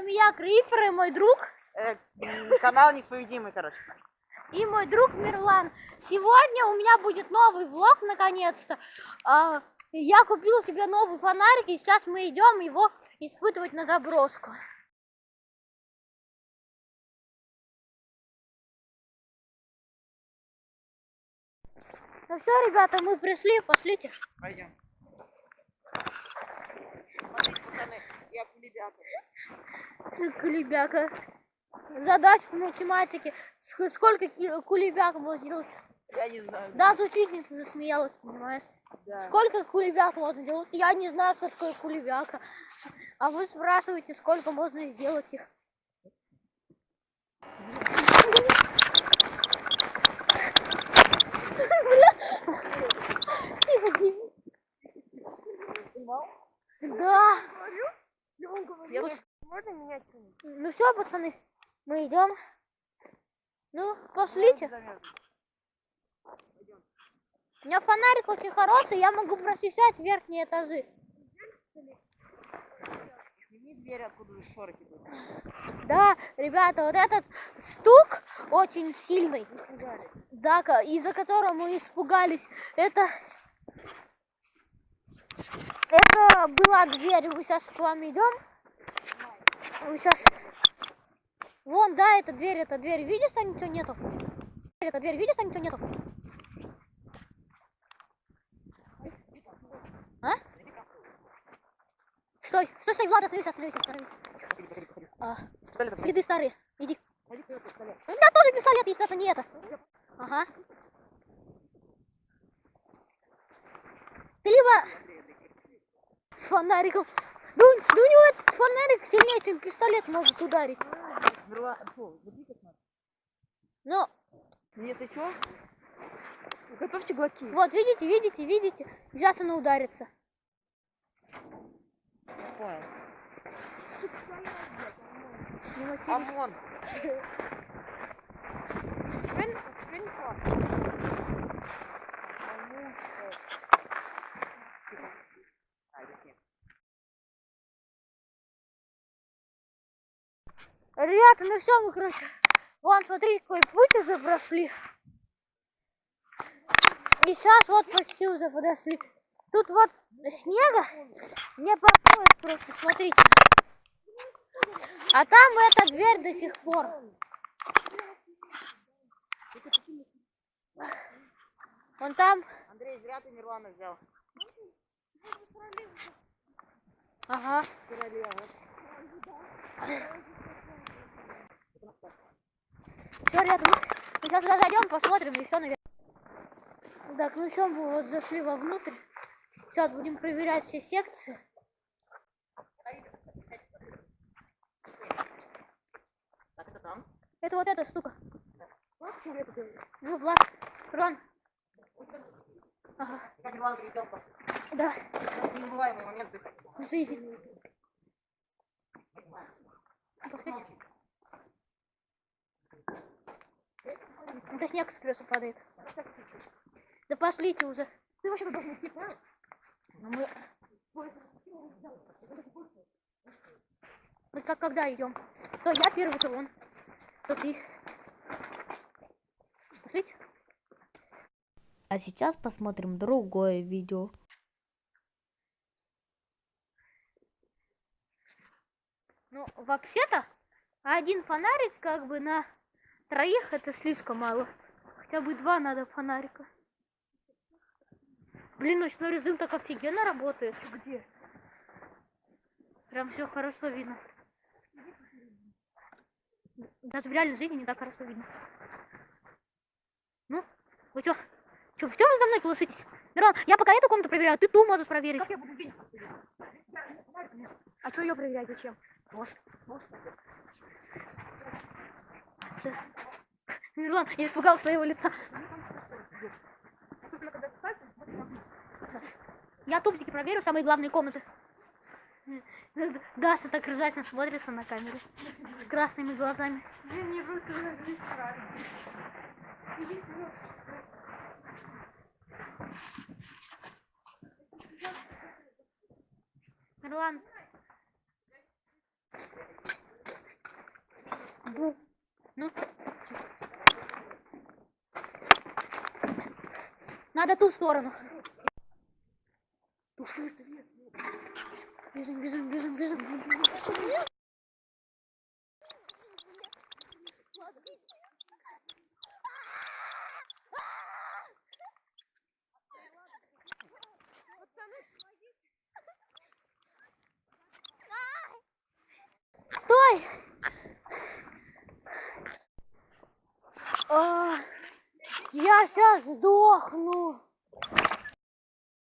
вами я, Крипер, и мой друг. Канал Несповедимый, короче. И мой друг Мирлан. Сегодня у меня будет новый влог, наконец-то. Я купил себе новый фонарик, и сейчас мы идем его испытывать на заброску. Ну все, ребята, мы пришли, пошлите. Пойдем. Смотрите, пацаны, я кулебяка. Кулебяка. Задача по математике. Сколько кулебяк можно сделать? Я не знаю. Да, учительница засмеялась, понимаешь? Да. Сколько кулебяк можно делать? Я не знаю, что такое кулебяка. А вы спрашиваете, сколько можно сделать их. Да. Можно менять? Ну все, пацаны, мы идем. Ну, пошлите. У меня фонарик очень хороший, я могу просвещать верхние этажи. Сними дверь, откуда шорохи будут. Да, ребята, вот этот стук очень сильный. Да, из-за которого мы испугались. Это была дверь. Мы сейчас к вам идем. Мы сейчас... Вон, да, это дверь. Видишь, там ничего нету? Это дверь, видишь, там ничего нету? А? Стой, Влад, остановись. Следы старые, иди. У меня тоже пистолет есть, это не это. Ага. Ты либо с фонариком. Да у него этот фонарик сильнее, чем пистолет может ударить. Но... Если что, готовьте глоки. Вот, видите? Сейчас она ударится. Понял. ОМОН. Ребята, ну все, мы, короче, вон, смотри, какой путь уже прошли. И сейчас вот почти уже подошли. Тут вот снега не проходит просто, смотрите. А там эта дверь до сих пор. Вон там. Андрей, зря ты Мирлана взял. Ага. Все, ребята, мы сейчас зайдем, посмотрим, и все, наверное. Так, ну все, мы вот зашли вовнутрь. Сейчас будем проверять все секции. Так, это там? Это вот эта штука. Ну, Влад, Рон. Ага. Да. Незабываемые моменты В жизни. Пошлите. Это снег с плюса падает. Да пошлите уже. Ты вообще должен идти, правильно? Мы как когда идем? То я первый, то он. То ты. Пошлите. А сейчас посмотрим другое видео. Ну, вообще-то, один фонарик как бы на троих это слишком мало. Хотя бы 2 надо фонарика. Блин, ночной режим так офигенно работает. Где? Прям все хорошо видно. Даже в реальной жизни не так хорошо видно. Ну, вы что? Вы за мной полоситесь? Мирон, я пока эту комнату проверяю, ты ту можешь проверить. Как я буду видеть? А что ее проверять? Зачем? Мост. Мирон, я испугал своего лица. Я тупчики проверю, самые главные комнаты. Даша так ржачно смотрится на камеру. С красными глазами. Мирлан. Ну. Надо ту сторону. Туши свет. Бежим, бежим, бежим, бежим. Стой! Я сейчас сдохну.